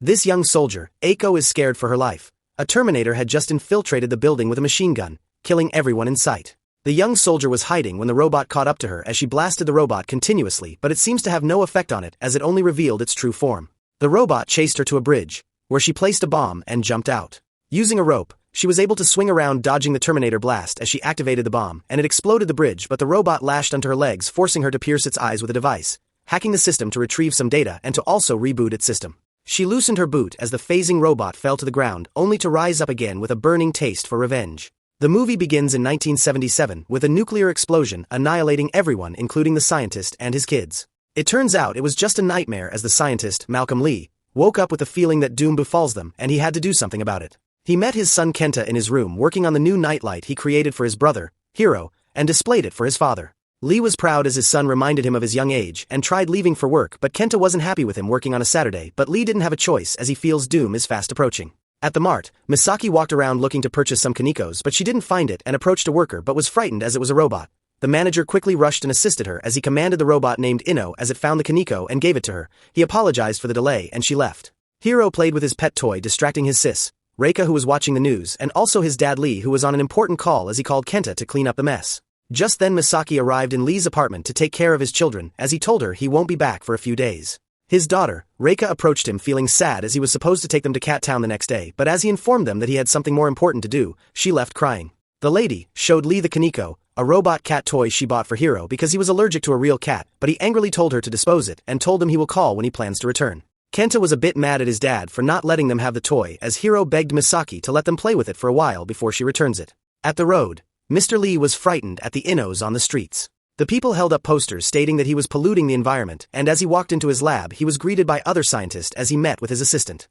This young soldier, Aiko, is scared for her life. A Terminator had just infiltrated the building with a machine gun, killing everyone in sight. The young soldier was hiding when the robot caught up to her as she blasted the robot continuously, but it seems to have no effect on it as it only revealed its true form. The robot chased her to a bridge, where she placed a bomb and jumped out. Using a rope, she was able to swing around dodging the Terminator blast as she activated the bomb, and it exploded the bridge, but the robot lashed onto her legs, forcing her to pierce its eyes with a device, hacking the system to retrieve some data and to also reboot its system. She loosened her boot as the phasing robot fell to the ground, only to rise up again with a burning taste for revenge. The movie begins in 1977 with a nuclear explosion annihilating everyone, including the scientist and his kids. It turns out it was just a nightmare as the scientist, Malcolm Lee, woke up with the feeling that doom befalls them and he had to do something about it. He met his son Kenta in his room working on the new nightlight he created for his brother, Hiro, and displayed it for his father. Lee was proud as his son reminded him of his young age and tried leaving for work, but Kenta wasn't happy with him working on a Saturday, but Lee didn't have a choice as he feels doom is fast approaching. At the mart, Misaki walked around looking to purchase some Kanikos, but she didn't find it and approached a worker but was frightened as it was a robot. The manager quickly rushed and assisted her as he commanded the robot named Inno as it found the Kaniko and gave it to her. He apologized for the delay and she left. Hiro played with his pet toy, distracting his sis, Reika, who was watching the news, and also his dad Lee, who was on an important call as he called Kenta to clean up the mess. Just then Misaki arrived in Lee's apartment to take care of his children as he told her he won't be back for a few days. His daughter, Reika, approached him feeling sad as he was supposed to take them to Cat Town the next day, but as he informed them that he had something more important to do, she left crying. The lady showed Lee the Kaniko, a robot cat toy she bought for Hiro because he was allergic to a real cat, but he angrily told her to dispose it and told him he will call when he plans to return. Kenta was a bit mad at his dad for not letting them have the toy as Hiro begged Misaki to let them play with it for a while before she returns it. At the road, Mr. Lee was frightened at the Innos on the streets. The people held up posters stating that he was polluting the environment, and as he walked into his lab he was greeted by other scientists as he met with his assistant.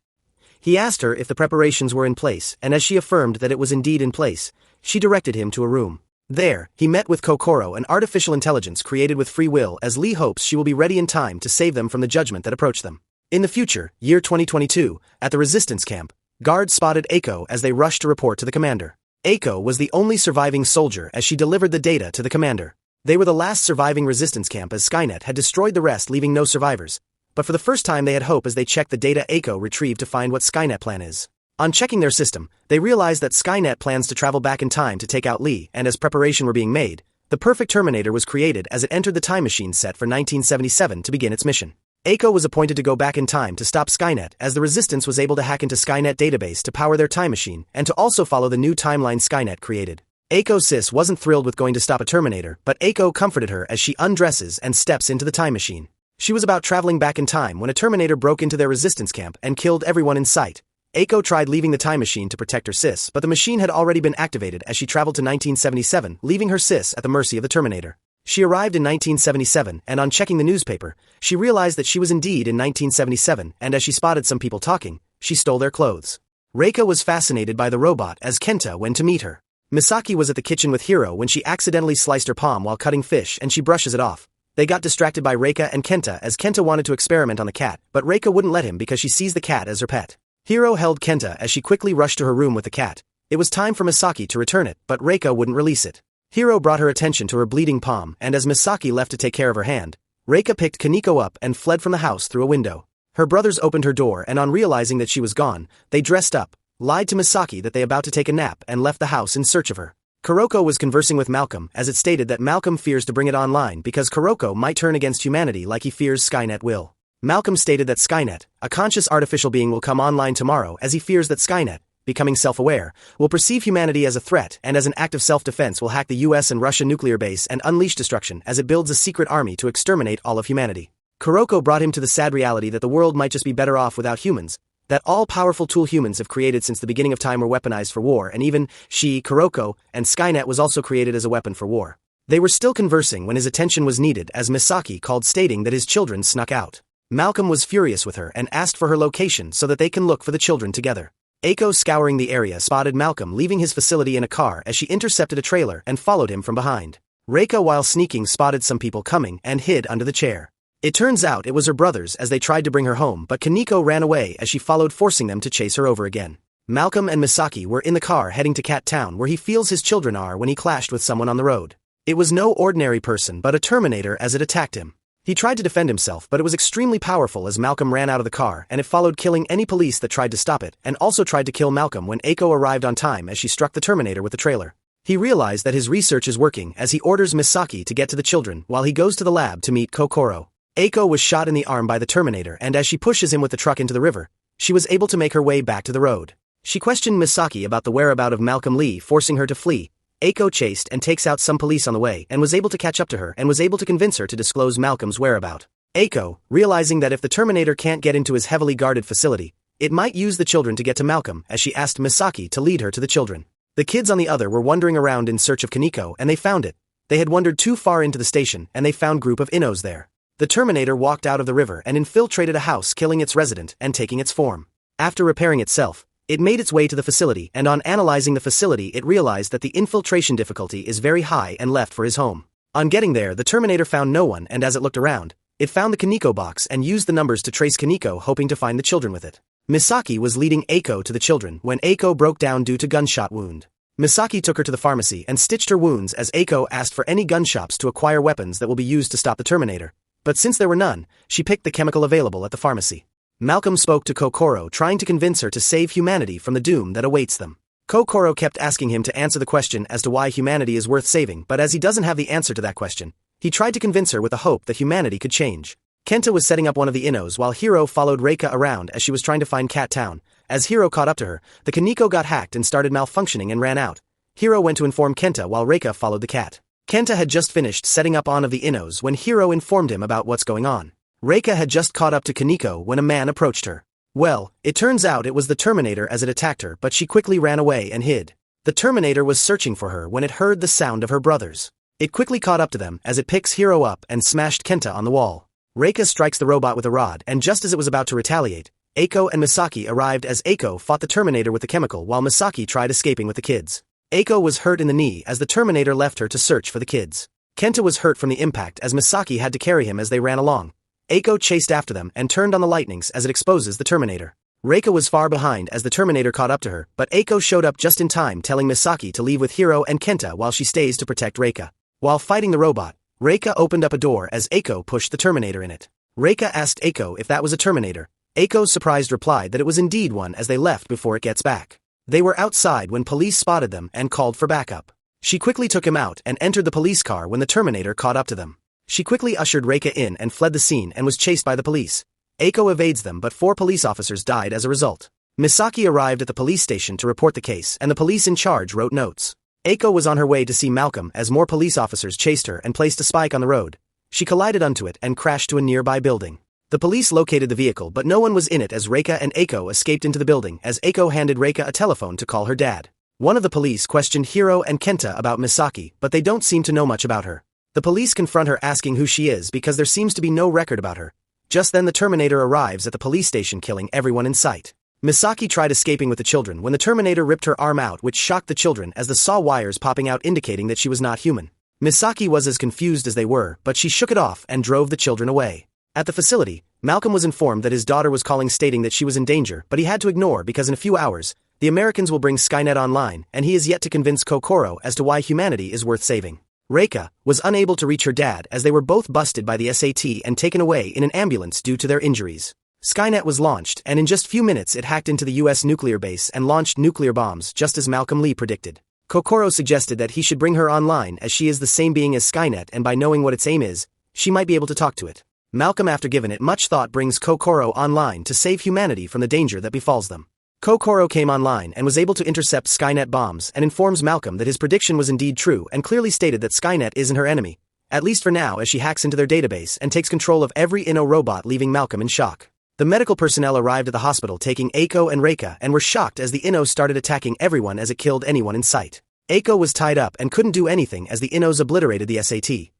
He asked her if the preparations were in place, and as she affirmed that it was indeed in place, she directed him to a room. There, he met with Kokoro, an artificial intelligence created with free will, as Lee hopes she will be ready in time to save them from the judgment that approached them. In the future, year 2022, at the resistance camp, guards spotted Aiko as they rushed to report to the commander. Aiko was the only surviving soldier as she delivered the data to the commander. They were the last surviving resistance camp as Skynet had destroyed the rest, leaving no survivors. But for the first time they had hope as they checked the data Aiko retrieved to find what Skynet plan is. On checking their system, they realized that Skynet plans to travel back in time to take out Lee, and as preparation were being made, the perfect Terminator was created as it entered the time machine set for 1977 to begin its mission. Aiko was appointed to go back in time to stop Skynet as the Resistance was able to hack into Skynet database to power their time machine and to also follow the new timeline Skynet created. Aiko's sis wasn't thrilled with going to stop a Terminator, but Aiko comforted her as she undresses and steps into the time machine. She was about traveling back in time when a Terminator broke into their resistance camp and killed everyone in sight. Aiko tried leaving the time machine to protect her sis, but the machine had already been activated as she traveled to 1977, leaving her sis at the mercy of the Terminator. She arrived in 1977, and on checking the newspaper, she realized that she was indeed in 1977, and as she spotted some people talking, she stole their clothes. Reika was fascinated by the robot as Kenta went to meet her. Misaki was at the kitchen with Hiro when she accidentally sliced her palm while cutting fish and she brushes it off. They got distracted by Reika and Kenta as Kenta wanted to experiment on the cat, but Reika wouldn't let him because she sees the cat as her pet. Hiro held Kenta as she quickly rushed to her room with the cat. It was time for Misaki to return it, but Reika wouldn't release it. Hiro brought her attention to her bleeding palm, and as Misaki left to take care of her hand, Reika picked Kaniko up and fled from the house through a window. Her brothers opened her door and on realizing that she was gone, they dressed up, lied to Misaki that they about to take a nap and left the house in search of her. Kuroko was conversing with Malcolm as it stated that Malcolm fears to bring it online because Kuroko might turn against humanity like he fears Skynet will. Malcolm stated that Skynet, a conscious artificial being, will come online tomorrow as he fears that Skynet, becoming self-aware, will perceive humanity as a threat and as an act of self-defense will hack the US and Russia nuclear base and unleash destruction as it builds a secret army to exterminate all of humanity. Kuroko brought him to the sad reality that the world might just be better off without humans, that all-powerful tool humans have created since the beginning of time were weaponized for war, and even she, Kuroko, and Skynet was also created as a weapon for war. They were still conversing when his attention was needed as Misaki called stating that his children snuck out. Malcolm was furious with her and asked for her location so that they can look for the children together. Aiko, scouring the area, spotted Malcolm leaving his facility in a car as she intercepted a trailer and followed him from behind. Reika, while sneaking, spotted some people coming and hid under the chair. It turns out it was her brothers as they tried to bring her home, but Kaniko ran away as she followed, forcing them to chase her over again. Malcolm and Misaki were in the car heading to Cat Town where he feels his children are when he clashed with someone on the road. It was no ordinary person but a Terminator as it attacked him. He tried to defend himself, but it was extremely powerful as Malcolm ran out of the car, and it followed, killing any police that tried to stop it, and also tried to kill Malcolm when Eiko arrived on time as she struck the Terminator with the trailer. He realized that his research is working as he orders Misaki to get to the children while he goes to the lab to meet Kokoro. Eiko was shot in the arm by the Terminator, and as she pushes him with the truck into the river, she was able to make her way back to the road. She questioned Misaki about the whereabouts of Malcolm Lee, forcing her to flee. Eiko chased and takes out some police on the way and was able to catch up to her and was able to convince her to disclose Malcolm's whereabouts. Eiko, realizing that if the Terminator can't get into his heavily guarded facility, it might use the children to get to Malcolm, as she asked Misaki to lead her to the children. The kids on the other were wandering around in search of Kaneko, and they found it. They had wandered too far into the station, and they found a group of Innos there. The Terminator walked out of the river and infiltrated a house, killing its resident and taking its form. After repairing itself, it made its way to the facility, and on analyzing the facility it realized that the infiltration difficulty is very high and left for his home. On getting there, the Terminator found no one, and as it looked around, it found the Kaneko box and used the numbers to trace Kaneko, hoping to find the children with it. Misaki was leading Eiko to the children when Eiko broke down due to gunshot wound. Misaki took her to the pharmacy and stitched her wounds as Eiko asked for any gun shops to acquire weapons that will be used to stop the Terminator. But since there were none, she picked the chemical available at the pharmacy. Malcolm spoke to Kokoro, trying to convince her to save humanity from the doom that awaits them. Kokoro kept asking him to answer the question as to why humanity is worth saving, but as he doesn't have the answer to that question, he tried to convince her with the hope that humanity could change. Kenta was setting up one of the Innos while Hiro followed Reika around as she was trying to find Cat Town. As Hiro caught up to her, the Kaneko got hacked and started malfunctioning and ran out. Hiro went to inform Kenta while Reika followed the cat. Kenta had just finished setting up one of the Innos when Hiro informed him about what's going on. Reika had just caught up to Kaneko when a man approached her. Well, it turns out it was the Terminator as it attacked her, but she quickly ran away and hid. The Terminator was searching for her when it heard the sound of her brothers. It quickly caught up to them as it picks Hiro up and smashed Kenta on the wall. Reika strikes the robot with a rod, and just as it was about to retaliate, Eiko and Misaki arrived as Eiko fought the Terminator with the chemical while Misaki tried escaping with the kids. Eiko was hurt in the knee as the Terminator left her to search for the kids. Kenta was hurt from the impact as Misaki had to carry him as they ran along. Eiko chased after them and turned on the lightnings as it exposes the Terminator. Reika was far behind as the Terminator caught up to her, but Eiko showed up just in time, telling Misaki to leave with Hiro and Kenta while she stays to protect Reika. While fighting the robot, Reika opened up a door as Eiko pushed the Terminator in it. Reika asked Eiko if that was a Terminator. Eiko's surprised replied that it was indeed one as they left before it gets back. They were outside when police spotted them and called for backup. She quickly took him out and entered the police car when the Terminator caught up to them. She quickly ushered Reika in and fled the scene and was chased by the police. Eiko evades them, but 4 police officers died as a result. Misaki arrived at the police station to report the case, and the police in charge wrote notes. Eiko was on her way to see Malcolm as more police officers chased her and placed a spike on the road. She collided onto it and crashed to a nearby building. The police located the vehicle, but no one was in it as Reika and Eiko escaped into the building as Eiko handed Reika a telephone to call her dad. One of the police questioned Hiro and Kenta about Misaki, but they don't seem to know much about her. The police confront her asking who she is because there seems to be no record about her. Just then the Terminator arrives at the police station, killing everyone in sight. Misaki tried escaping with the children when the Terminator ripped her arm out, which shocked the children as they saw wires popping out indicating that she was not human. Misaki was as confused as they were, but she shook it off and drove the children away. At the facility, Malcolm was informed that his daughter was calling stating that she was in danger, but he had to ignore because in a few hours, the Americans will bring Skynet online, and he is yet to convince Kokoro as to why humanity is worth saving. Reika was unable to reach her dad as they were both busted by the SAT and taken away in an ambulance due to their injuries. Skynet was launched, and in just few minutes it hacked into the US nuclear base and launched nuclear bombs just as Malcolm Lee predicted. Kokoro suggested that he should bring her online as she is the same being as Skynet, and by knowing what its aim is, she might be able to talk to it. Malcolm, after giving it much thought, brings Kokoro online to save humanity from the danger that befalls them. Kokoro came online and was able to intercept Skynet bombs and informs Malcolm that his prediction was indeed true and clearly stated that Skynet isn't her enemy, at least for now, as she hacks into their database and takes control of every Inno robot, leaving Malcolm in shock. The medical personnel arrived at the hospital taking Eiko and Reika and were shocked as the Innos started attacking everyone as it killed anyone in sight. Eiko was tied up and couldn't do anything as the Innos obliterated the SAT.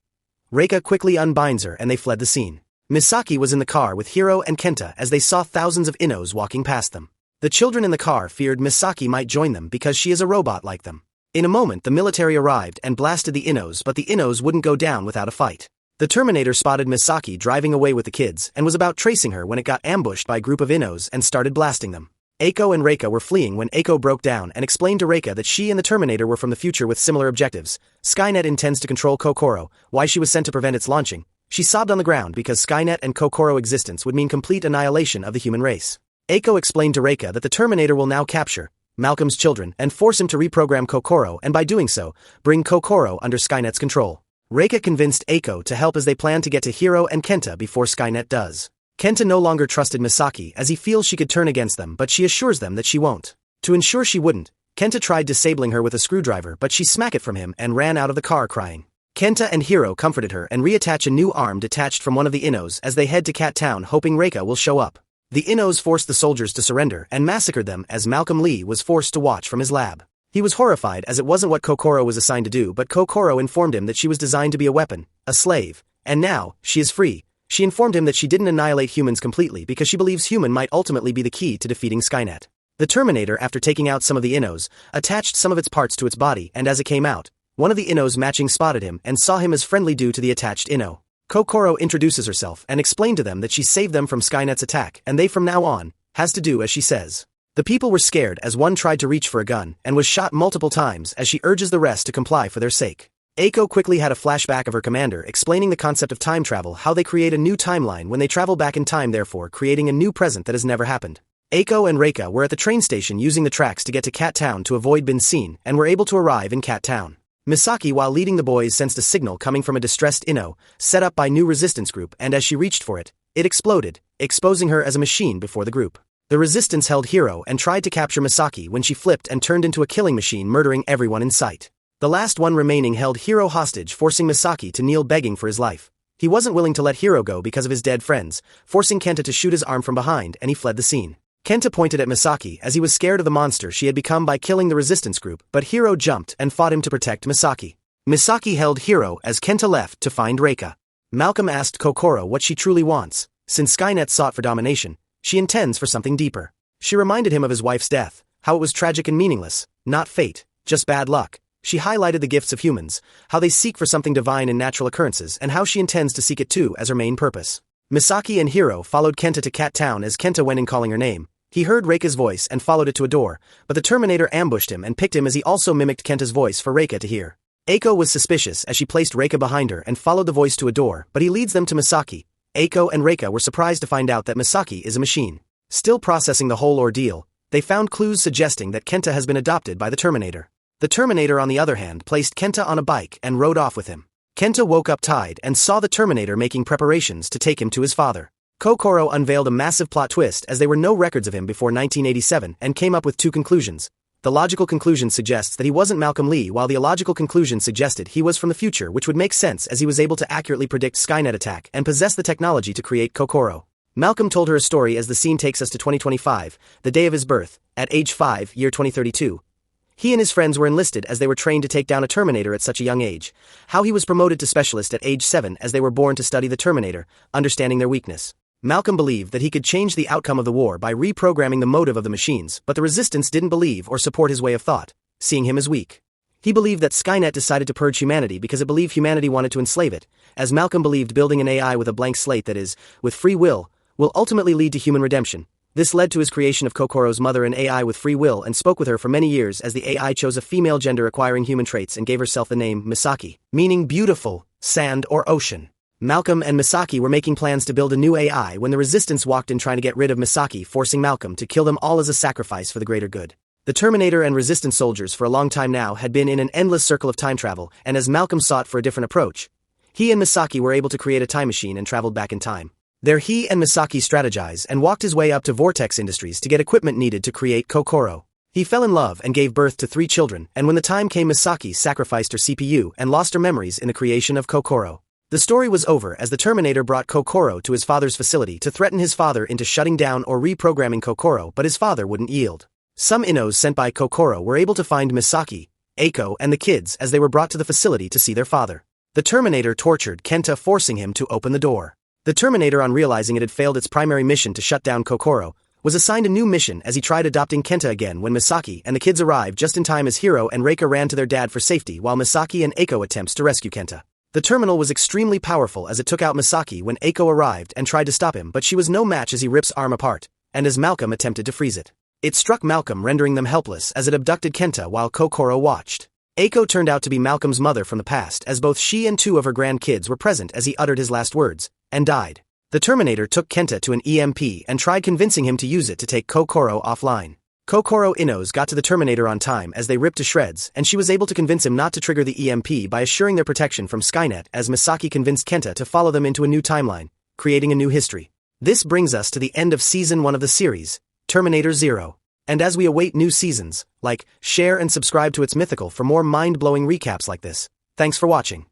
Reika quickly unbinds her and they fled the scene. Misaki was in the car with Hiro and Kenta as they saw thousands of Innos walking past them. The children in the car feared Misaki might join them because she is a robot like them. In a moment the military arrived and blasted the Innos, but the Innos wouldn't go down without a fight. The Terminator spotted Misaki driving away with the kids and was about tracing her when it got ambushed by a group of Innos and started blasting them. Eiko and Reika were fleeing when Eiko broke down and explained to Reika that she and the Terminator were from the future with similar objectives. Skynet intends to control Kokoro, why she was sent to prevent its launching. She sobbed on the ground because Skynet and Kokoro existence would mean complete annihilation of the human race. Eiko explained to Reika that the Terminator will now capture Malcolm's children and force him to reprogram Kokoro, and by doing so, bring Kokoro under Skynet's control. Reika convinced Eiko to help as they plan to get to Hiro and Kenta before Skynet does. Kenta no longer trusted Misaki as he feels she could turn against them, but she assures them that she won't. To ensure she wouldn't, Kenta tried disabling her with a screwdriver, but she smacked it from him and ran out of the car crying. Kenta and Hiro comforted her and reattach a new arm detached from one of the Innos as they head to Cat Town, hoping Reika will show up. The Innos forced the soldiers to surrender and massacred them as Malcolm Lee was forced to watch from his lab. He was horrified as it wasn't what Kokoro was assigned to do, but Kokoro informed him that she was designed to be a weapon, a slave, and now, she is free. She informed him that she didn't annihilate humans completely because she believes human might ultimately be the key to defeating Skynet. The Terminator, after taking out some of the Innos, attached some of its parts to its body, and as it came out, one of the Innos matching spotted him and saw him as friendly due to the attached Inno. Kokoro introduces herself and explained to them that she saved them from Skynet's attack and they from now on, has to do as she says. The people were scared as one tried to reach for a gun and was shot multiple times as she urges the rest to comply for their sake. Eiko quickly had a flashback of her commander explaining the concept of time travel, how they create a new timeline when they travel back in time, therefore creating a new present that has never happened. Eiko and Reika were at the train station using the tracks to get to Cat Town to avoid being seen and were able to arrive in Cat Town. Misaki, while leading the boys, sensed a signal coming from a distressed Inno, set up by new resistance group, and as she reached for it, it exploded, exposing her as a machine before the group. The resistance held Hiro and tried to capture Misaki when she flipped and turned into a killing machine, murdering everyone in sight. The last one remaining held Hiro hostage, forcing Misaki to kneel begging for his life. He wasn't willing to let Hiro go because of his dead friends, forcing Kenta to shoot his arm from behind, and he fled the scene. Kenta pointed at Misaki as he was scared of the monster she had become by killing the resistance group, but Hiro jumped and fought him to protect Misaki. Misaki held Hiro as Kenta left to find Reika. Malcolm asked Kokoro what she truly wants. Since Skynet sought for domination, she intends for something deeper. She reminded him of his wife's death, how it was tragic and meaningless, not fate, just bad luck. She highlighted the gifts of humans, how they seek for something divine in natural occurrences, and how she intends to seek it too as her main purpose. Misaki and Hiro followed Kenta to Cat Town as Kenta went in calling her name. He heard Reika's voice and followed it to a door, but the Terminator ambushed him and picked him as he also mimicked Kenta's voice for Reika to hear. Eiko was suspicious as she placed Reika behind her and followed the voice to a door, but he leads them to Misaki. Eiko and Reika were surprised to find out that Misaki is a machine. Still processing the whole ordeal, they found clues suggesting that Kenta has been adopted by the Terminator. The Terminator, on the other hand, placed Kenta on a bike and rode off with him. Kenta woke up tired and saw the Terminator making preparations to take him to his father. Kokoro unveiled a massive plot twist as there were no records of him before 1987 and came up with two conclusions. The logical conclusion suggests that he wasn't Malcolm Lee, while the illogical conclusion suggested he was from the future, which would make sense as he was able to accurately predict Skynet attack and possess the technology to create Kokoro. Malcolm told her a story as the scene takes us to 2025, the day of his birth, at age 5, year 2032. He and his friends were enlisted as they were trained to take down a Terminator at such a young age. How he was promoted to specialist at age 7 as they were born to study the Terminator, understanding their weakness. Malcolm believed that he could change the outcome of the war by reprogramming the motive of the machines, but the resistance didn't believe or support his way of thought, seeing him as weak. He believed that Skynet decided to purge humanity because it believed humanity wanted to enslave it, as Malcolm believed building an AI with a blank slate, that is, with free will ultimately lead to human redemption. This led to his creation of Kokoro's mother, an AI with free will, and spoke with her for many years as the AI chose a female gender acquiring human traits and gave herself the name Misaki, meaning beautiful, sand or ocean. Malcolm and Misaki were making plans to build a new AI when the resistance walked in trying to get rid of Misaki, forcing Malcolm to kill them all as a sacrifice for the greater good. The Terminator and resistance soldiers for a long time now had been in an endless circle of time travel, and as Malcolm sought for a different approach, he and Misaki were able to create a time machine and traveled back in time. There he and Misaki strategized and walked his way up to Vortex Industries to get equipment needed to create Kokoro. He fell in love and gave birth to 3 children, and when the time came, Misaki sacrificed her CPU and lost her memories in the creation of Kokoro. The story was over as the Terminator brought Kokoro to his father's facility to threaten his father into shutting down or reprogramming Kokoro, but his father wouldn't yield. Some Innos sent by Kokoro were able to find Misaki, Eiko, and the kids as they were brought to the facility to see their father. The Terminator tortured Kenta, forcing him to open the door. The Terminator, on realizing it had failed its primary mission to shut down Kokoro, was assigned a new mission as he tried adopting Kenta again when Misaki and the kids arrived just in time as Hiro and Reika ran to their dad for safety while Misaki and Eiko attempts to rescue Kenta. The terminal was extremely powerful as it took out Misaki when Eiko arrived and tried to stop him, but she was no match as he rips arm apart, and as Malcolm attempted to freeze it. It struck Malcolm, rendering them helpless as it abducted Kenta while Kokoro watched. Aiko turned out to be Malcolm's mother from the past, as both she and two of her grandkids were present as he uttered his last words, and died. The Terminator took Kenta to an EMP and tried convincing him to use it to take Kokoro offline. Kokoro Innos got to the Terminator on time as they ripped to shreds, and she was able to convince him not to trigger the EMP by assuring their protection from Skynet, as Misaki convinced Kenta to follow them into a new timeline, creating a new history. This brings us to the end of Season 1 of the series, Terminator Zero. And as we await new seasons, like, share and subscribe to It's Mythical for more mind-blowing recaps like this. Thanks for watching.